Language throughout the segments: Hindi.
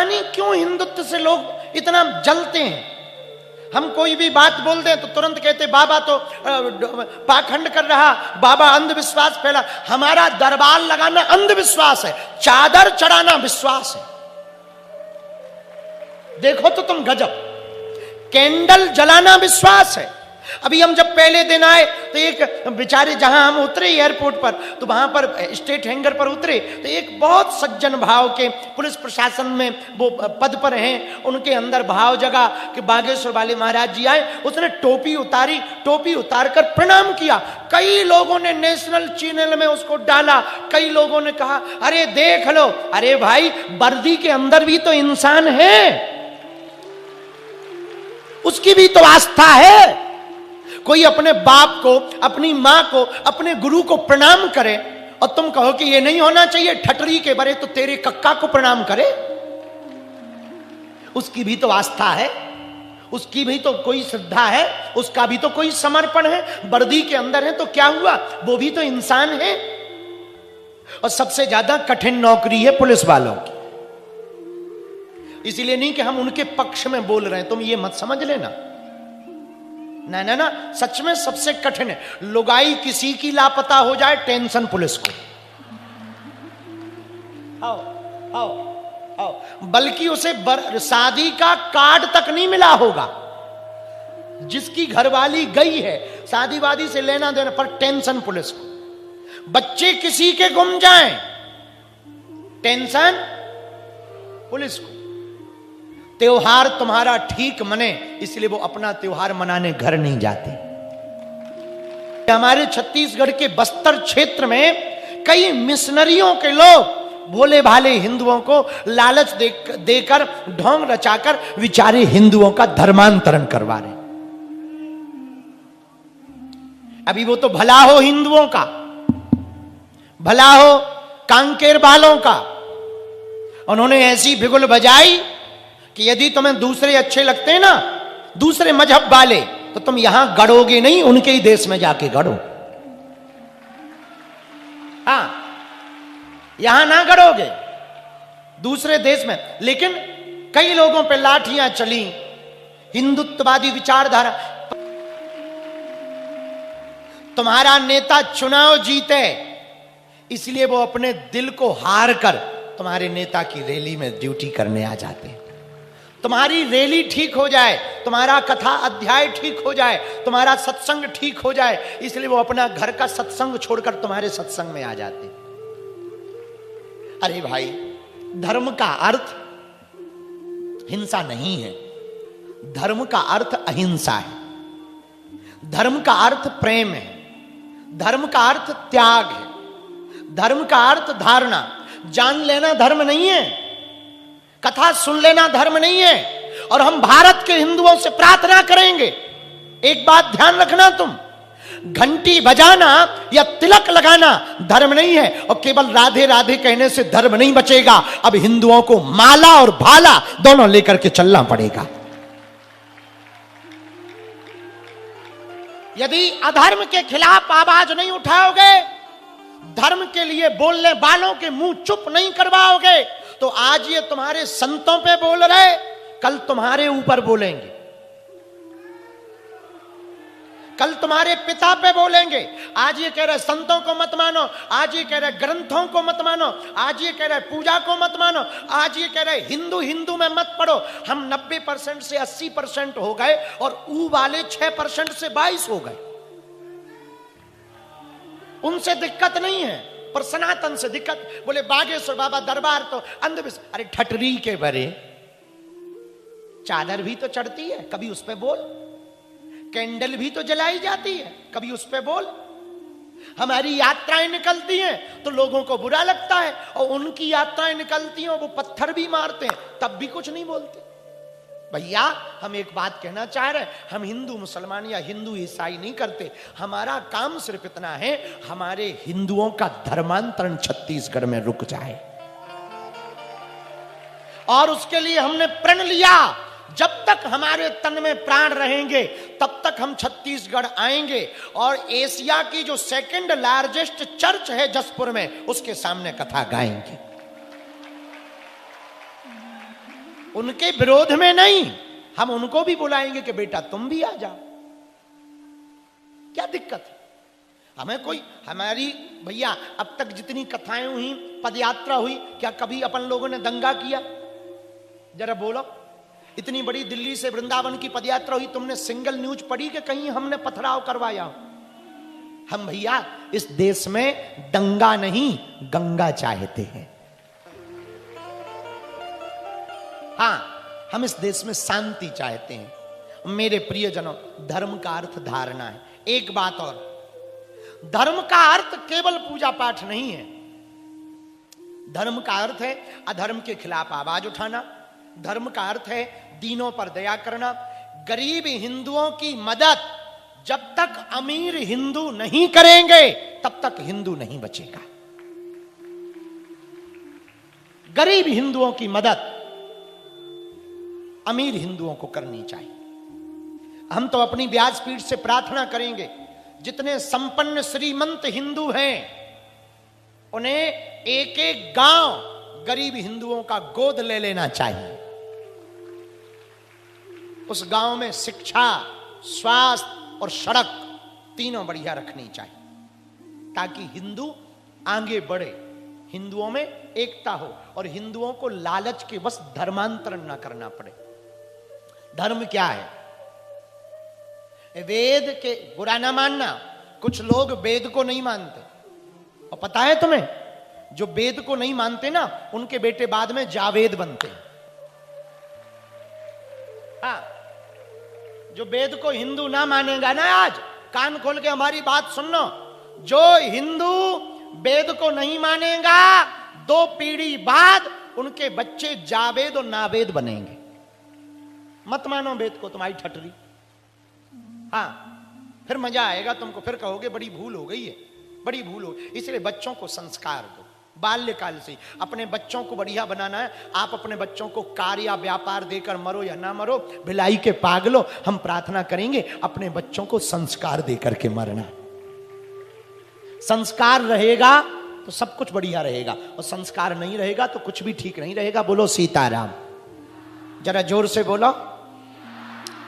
पता नहीं क्यों हिंदुत्व से लोग इतना जलते हैं। हम कोई भी बात बोल दें तो तुरंत कहते बाबा तो पाखंड कर रहा, बाबा अंधविश्वास फैला। हमारा दरबार लगाना अंधविश्वास है, चादर चढ़ाना विश्वास है। देखो तो तुम गजब, कैंडल जलाना विश्वास है। अभी हम जब पहले दिन आए तो एक बेचारे, जहां हम उतरे एयरपोर्ट पर, तो वहां पर स्टेट हैंगर पर उतरे तो एक बहुत सज्जन भाव के पुलिस प्रशासन में वो पद पर हैं, उनके अंदर भाव जगा कि बागेश्वर वाले महाराज जी आए। उसने टोपी उतारी, टोपी उतारकर प्रणाम किया। कई लोगों ने नेशनल चैनल में उसको डाला, कई लोगों ने कहा अरे देख लो, अरे भाई वर्दी के अंदर भी तो इंसान है, उसकी भी तो आस्था है। कोई अपने बाप को, अपनी मां को, अपने गुरु को प्रणाम करे और तुम कहो कि ये नहीं होना चाहिए, ठटरी के बरे तो तेरे कक्का को प्रणाम करे। उसकी भी तो आस्था है, उसकी भी तो कोई श्रद्धा है, उसका भी तो कोई समर्पण है। वर्दी के अंदर है तो क्या हुआ, वो भी तो इंसान है। और सबसे ज्यादा कठिन नौकरी है पुलिस वालों की। इसीलिए नहीं कि हम उनके पक्ष में बोल रहे हैं, तुम ये मत समझ लेना। ना ना ना, सच में सबसे कठिन है। लुगाई किसी की लापता हो जाए, टेंशन पुलिस को। आओ आओ आओ, बल्कि उसे शादी का कार्ड तक नहीं मिला होगा। जिसकी घरवाली गई है, शादी वादी से लेना देना, पर टेंशन पुलिस को। बच्चे किसी के गुम जाएं, टेंशन पुलिस को। त्योहार तुम्हारा ठीक मने, इसलिए वो अपना त्योहार मनाने घर नहीं जाते। हमारे छत्तीसगढ़ के बस्तर क्षेत्र में कई मिशनरियों के लोग भोले भाले हिंदुओं को लालच देकर, ढोंग रचाकर विचारे हिंदुओं का धर्मांतरण करवा रहे। अभी वो तो भला हो हिंदुओं का, भला हो कांकेर वालों का। उन्होंने ऐसी बिगुल बजाई कि यदि तुम्हें दूसरे अच्छे लगते हैं ना, दूसरे मजहब वाले, तो तुम यहां गड़ोगे नहीं, उनके ही देश में जाके गड़ो। हाँ, यहां ना गड़ोगे, दूसरे देश में। लेकिन कई लोगों पे लाठियां चली, हिंदुत्ववादी विचारधारा। तुम्हारा नेता चुनाव जीते, इसलिए वो अपने दिल को हार कर तुम्हारे नेता की रैली में ड्यूटी करने आ जाते हैं। तुम्हारी रैली ठीक हो जाए, तुम्हारा कथा अध्याय ठीक हो जाए, तुम्हारा सत्संग ठीक हो जाए, इसलिए वो अपना घर का सत्संग छोड़कर तुम्हारे सत्संग में आ जाते। अरे भाई, धर्म का अर्थ हिंसा नहीं है, धर्म का अर्थ अहिंसा है, धर्म का अर्थ प्रेम है, धर्म का अर्थ त्याग है, धर्म का अर्थ धारणा। जान लेना धर्म नहीं है, कथा सुन लेना धर्म नहीं है। और हम भारत के हिंदुओं से प्रार्थना करेंगे, एक बात ध्यान रखना, तुम घंटी बजाना या तिलक लगाना धर्म नहीं है, और केवल राधे राधे कहने से धर्म नहीं बचेगा। अब हिंदुओं को माला और भाला दोनों लेकर के चलना पड़ेगा। यदि अधर्म के खिलाफ आवाज नहीं उठाओगे, धर्म के लिए बोलने वालों के मुंह चुप नहीं करवाओगे, तो आज ये तुम्हारे संतों पे बोल रहे, कल तुम्हारे ऊपर बोलेंगे, कल तुम्हारे पिता पे बोलेंगे। आज ये कह रहे संतों को मत मानो, आज ये कह रहे ग्रंथों को मत मानो, आज ये कह रहे पूजा को मत मानो, आज ये कह रहे हिंदू हिंदू में मत पढ़ो। हम 90% से 80% हो गए और ऊ वाले 6% से 22 हो गए। उनसे दिक्कत नहीं है, पर सनातन से दिक्कत। बोले बागेश्वर बाबा दरबार तो अंधविश्वास। अरे ठटरी के बरे चादर भी तो चढ़ती है, कभी उस पे बोल। कैंडल भी तो जलाई जाती है, कभी उस पे बोल। हमारी यात्राएं निकलती हैं तो लोगों को बुरा लगता है, और उनकी यात्राएं निकलती हैं वो पत्थर भी मारते हैं, तब भी कुछ नहीं बोलते। भैया, हम एक बात कहना चाह रहे हैं, हम हिंदू मुसलमान या हिंदू ईसाई नहीं करते। हमारा काम सिर्फ इतना है, हमारे हिंदुओं का धर्मांतरण छत्तीसगढ़ में रुक जाए। और उसके लिए हमने प्रण लिया, जब तक हमारे तन में प्राण रहेंगे तब तक हम छत्तीसगढ़ आएंगे, और एशिया की जो सेकंड लार्जेस्ट चर्च है जसपुर में, उसके सामने कथा गाएंगे। उनके विरोध में नहीं, हम उनको भी बुलाएंगे कि बेटा तुम भी आ जाओ। क्या दिक्कत है? हमें कोई, हमारी भैया अब तक जितनी कथाएं हुई, पदयात्रा हुई, क्या कभी अपन लोगों ने दंगा किया? जरा बोलो। इतनी बड़ी दिल्ली से वृंदावन की पदयात्रा हुई, तुमने सिंगल न्यूज पढ़ी कि कहीं हमने पथराव करवाया? हम भैया इस देश में दंगा नहीं, गंगा चाहते हैं। हां, हम इस देश में शांति चाहते हैं। मेरे प्रियजनों, धर्म का अर्थ धारणा है। एक बात और, धर्म का अर्थ केवल पूजा पाठ नहीं है। धर्म का अर्थ है अधर्म के खिलाफ आवाज उठाना। धर्म का अर्थ है दीनों पर दया करना। गरीब हिंदुओं की मदद जब तक अमीर हिंदू नहीं करेंगे तब तक हिंदू नहीं बचेगा। गरीब हिंदुओं की मदद अमीर हिंदुओं को करनी चाहिए। हम तो अपनी व्यासपीठ से प्रार्थना करेंगे, जितने संपन्न श्रीमंत हिंदू हैं उन्हें एक एक गांव गरीब हिंदुओं का गोद ले लेना चाहिए। उस गांव में शिक्षा, स्वास्थ्य और सड़क तीनों बढ़िया रखनी चाहिए, ताकि हिंदू आगे बढ़े, हिंदुओं में एकता हो और हिंदुओं को लालच के बस धर्मांतरण ना करना पड़े। धर्म क्या है? वेद के बुरा ना मानना। कुछ लोग वेद को नहीं मानते, और पता है तुम्हें, जो वेद को नहीं मानते ना, उनके बेटे बाद में जावेद बनते हैं। हाँ, जो वेद को हिंदू ना मानेगा ना, आज कान खोल के हमारी बात सुनना, जो हिंदू वेद को नहीं मानेगा, 2 पीढ़ी बाद उनके बच्चे जावेद और नावेद बनेंगे। मत मानो वेद को, तुम्हारी ठटरी। हाँ, फिर मजा आएगा तुमको, फिर कहोगे बड़ी भूल हो गई है, बड़ी भूल हो। इसलिए बच्चों को संस्कार दो बाल्यकाल से। अपने बच्चों को बढ़िया बनाना है। आप अपने बच्चों को कार्य या व्यापार देकर मरो या ना मरो, भिलाई के पागलो, हम प्रार्थना करेंगे अपने बच्चों को संस्कार देकर के मरना। संस्कार रहेगा तो सब कुछ बढ़िया रहेगा, और संस्कार नहीं रहेगा तो कुछ भी ठीक नहीं रहेगा। बोलो सीताराम। जरा जोर से बोलो,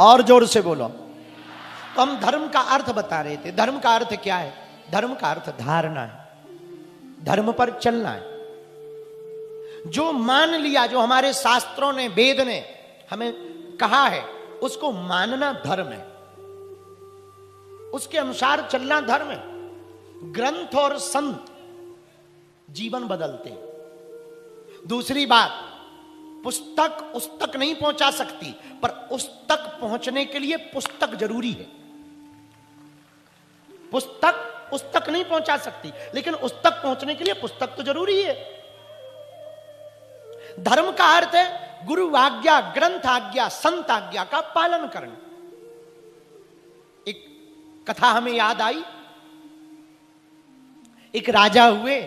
और जोर से बोलो। तो हम धर्म का अर्थ बता रहे थे। धर्म का अर्थ क्या है? धर्म का अर्थ धारणा है, धर्म पर चलना है। जो मान लिया, जो हमारे शास्त्रों ने, वेद ने हमें कहा है, उसको मानना धर्म है, उसके अनुसार चलना धर्म है। ग्रंथ और संत जीवन बदलते हैं। दूसरी बात, पुस्तक उस तक नहीं पहुंचा सकती, पर उस तक पहुंचने के लिए पुस्तक जरूरी है। पुस्तक उस तक नहीं पहुंचा सकती, लेकिन उस तक पहुंचने के लिए पुस्तक तो जरूरी है। धर्म का अर्थ है गुरु आज्ञा, ग्रंथ आज्ञा, संत आज्ञा का पालन करना। एक कथा हमें याद आई। एक राजा हुए,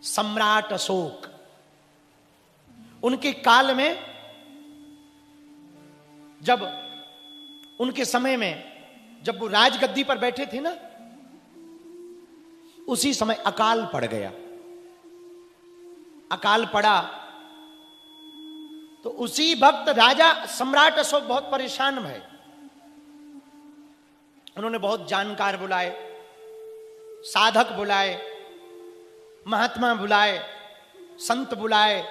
सम्राट अशोक। उनके काल में, जब उनके समय में जब वो राजगद्दी पर बैठे थे ना, उसी समय अकाल पड़ गया। अकाल पड़ा तो उसी वक्त राजा सम्राट अशोक बहुत परेशान भये। उन्होंने बहुत जानकार बुलाए, साधक बुलाए, महात्मा बुलाए, संत बुलाए।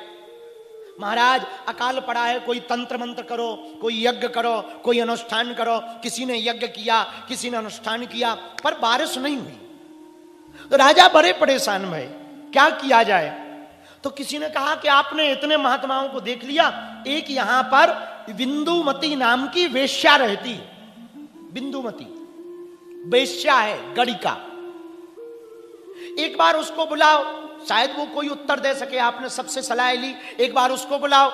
महाराज अकाल पड़ा है, कोई तंत्र मंत्र करो, कोई यज्ञ करो, कोई अनुष्ठान करो। किसी ने यज्ञ किया, किसी ने अनुष्ठान किया, पर बारिश नहीं हुई। तो राजा बड़े परेशान भये, क्या किया जाए? तो किसी ने कहा कि आपने इतने महात्माओं को देख लिया, एक यहां पर बिंदुमती नाम की वेश्या रहती है। बिंदुमती वेश्या है, गणिका। एक बार उसको बुलाओ, शायद वो कोई उत्तर दे सके। आपने सबसे सलाह ली, एक बार उसको बुलाओ।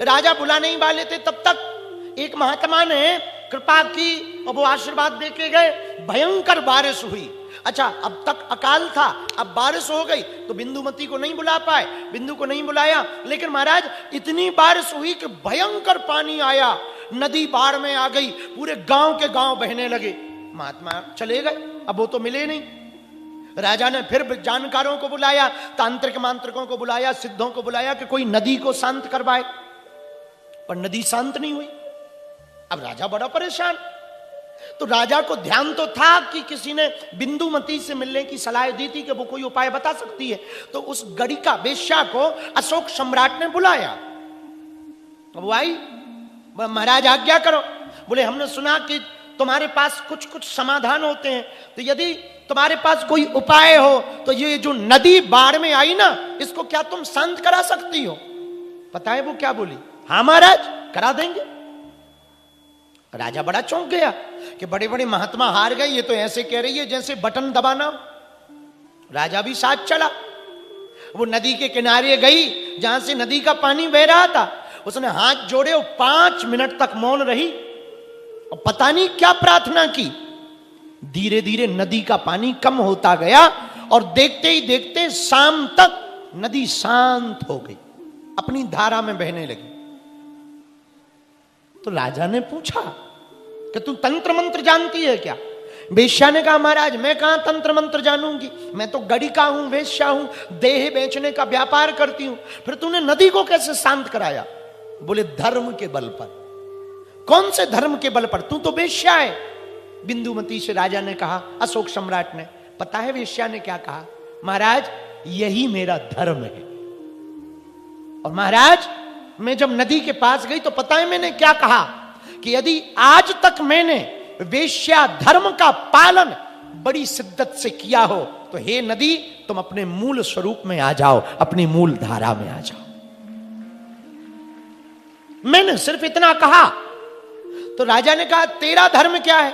राजा बुला नहीं वाले थे, तब तक एक महात्मा ने कृपा की और वो आशीर्वाद देके गए। भयंकर बारिश हुई। अच्छा, अब तक अकाल था, अब बारिश हो गई, तो बिंदुमती को नहीं बुला पाए, बिंदु को नहीं बुलाया। लेकिन महाराज इतनी बारिश हुई कि भयंकर पानी आया, नदी बाढ़ में आ गई, पूरे गांव के गांव बहने लगे। महात्मा चले गए, अब वो तो मिले नहीं। राजा ने फिर जानकारों को बुलाया, तांत्रिक मांत्रिकों को बुलाया, सिद्धों को बुलाया कि कोई नदी को शांत करवाए, पर नदी शांत नहीं हुई। अब राजा बड़ा परेशान। तो राजा को ध्यान तो था कि किसी ने बिंदुमती से मिलने की सलाह दी थी कि वो कोई उपाय बता सकती है। तो उस गड़िका वेश्या को अशोक सम्राट ने बुलाया। अब आई, महाराज आज्ञा करो। बोले हमने सुना कि तुम्हारे पास कुछ कुछ समाधान होते हैं, तो यदि तुम्हारे पास कोई उपाय हो तो ये जो नदी बाढ़ में आई ना, इसको क्या तुम शांत करा सकती हो? पता है वो क्या बोली? हाँ महाराज, करा देंगे। राजा बड़ा चौंक गया कि बड़े बड़े महात्मा हार गए, ये तो ऐसे कह रही है जैसे बटन दबाना। राजा भी साथ चला। वो नदी के किनारे गई जहां से नदी का पानी बह रहा था। उसने हाथ जोड़े और 5 मिनट तक मौन रही और पता नहीं क्या प्रार्थना की। धीरे धीरे नदी का पानी कम होता गया और देखते ही देखते शाम तक नदी शांत हो गई, अपनी धारा में बहने लगी। तो राजा ने पूछा कि तू तंत्र मंत्र जानती है क्या? वेश्या ने कहा महाराज मैं कहां तंत्र मंत्र जानूंगी, मैं तो गड़िका हूं, वेश्या हूं, देह बेचने का व्यापार करती हूं। फिर तूने नदी को कैसे शांत कराया? बोले धर्म के बल पर। कौन से धर्म के बल पर? तू तो वेश्या है। बिंदुमती से राजा ने कहा, अशोक सम्राट ने। पता है वेश्या ने क्या कहा? महाराज यही मेरा धर्म है। और महाराज मैं जब नदी के पास गई तो पता है मैंने क्या कहा कि यदि आज तक मैंने वेश्या धर्म का पालन बड़ी शिद्दत से किया हो तो हे नदी तुम अपने मूल स्वरूप में आ जाओ, अपनी मूल धारा में आ जाओ। मैंने सिर्फ इतना कहा। तो राजा ने कहा तेरा धर्म क्या है?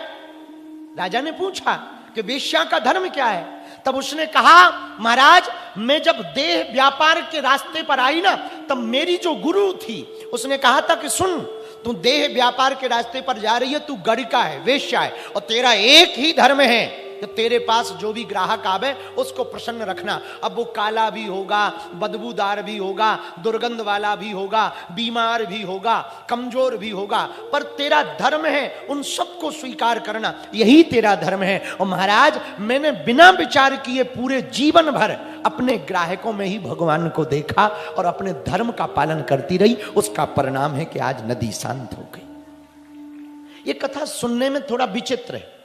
राजा ने पूछा कि वेश्या का धर्म क्या है? तब उसने कहा महाराज मैं जब देह व्यापार के रास्ते पर आई ना, तब मेरी जो गुरु थी उसने कहा था कि सुन तू देह व्यापार के रास्ते पर जा रही है, तू गड़िका है, वेश्या है, और तेरा एक ही धर्म है कि तेरे पास जो भी ग्राहक आवे उसको प्रसन्न रखना। अब वो काला भी होगा, बदबूदार भी होगा, दुर्गंध वाला भी होगा, बीमार भी होगा, कमजोर भी होगा, पर तेरा धर्म है उन सबको स्वीकार करना, यही तेरा धर्म है। और महाराज मैंने बिना विचार किए पूरे जीवन भर अपने ग्राहकों में ही भगवान को देखा और अपने धर्म का पालन करती रही। उसका परिणाम है कि आज नदी शांत हो गई। ये कथा सुनने में थोड़ा विचित्र है,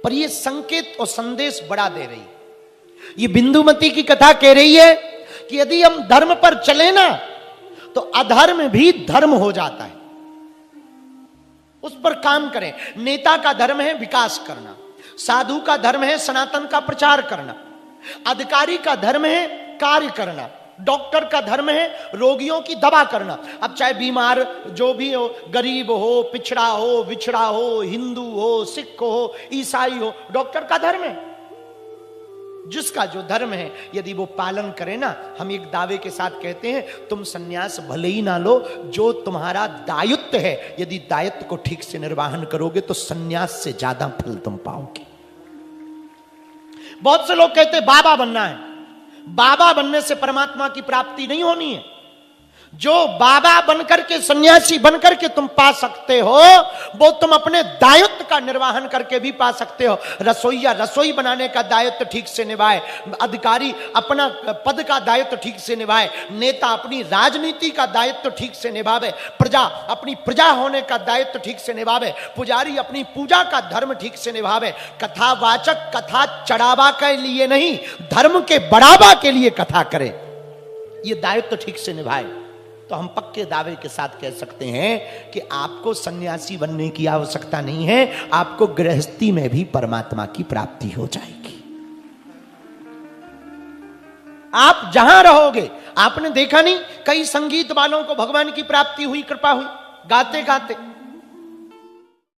पर यह संकेत और संदेश बड़ा दे रही है। ये बिंदुमती की कथा कह रही है कि यदि हम धर्म पर चले ना तो अधर्म भी धर्म हो जाता है। उस पर काम करें। नेता का धर्म है विकास करना, साधु का धर्म है सनातन का प्रचार करना, अधिकारी का धर्म है कार्य करना, डॉक्टर का धर्म है रोगियों की दवा करना। अब चाहे बीमार जो भी हो, गरीब हो, पिछड़ा हो, विछड़ा हो, हिंदू हो, सिख हो, ईसाई हो, डॉक्टर का धर्म है। जिसका जो धर्म है यदि वो पालन करे ना, हम एक दावे के साथ कहते हैं तुम सन्यास भले ही ना लो, जो तुम्हारा दायित्व है यदि दायित्व को ठीक से निर्वाहन करोगे तो सन्यास से ज्यादा फल तुम पाओगे। बहुत से लोग कहते हैं बाबा बनना है। बाबा बनने से परमात्मा की प्राप्ति नहीं होनी है। जो बाबा बनकर के सन्यासी बनकर के तुम पा सकते हो वो तुम अपने दायित्व का निर्वहन करके भी पा सकते हो। रसोईया रसोई बनाने का दायित्व ठीक से निभाए, अधिकारी अपना पद का दायित्व ठीक से निभाए, नेता अपनी राजनीति का दायित्व ठीक से निभावे, प्रजा अपनी प्रजा होने का दायित्व ठीक से निभावे, पुजारी अपनी पूजा का धर्म ठीक से निभावे। कथावाचक कथा चढ़ावा के लिए नहीं, धर्म के बढ़ावा के लिए कथा करे, ये दायित्व ठीक से निभाए तो हम पक्के दावे के साथ कह सकते हैं कि आपको सन्यासी बनने की आवश्यकता नहीं है, आपको गृहस्थी में भी परमात्मा की प्राप्ति हो जाएगी। आप जहां रहोगे, आपने देखा नहीं कई संगीत वालों को भगवान की प्राप्ति हुई, कृपा हुई गाते गाते।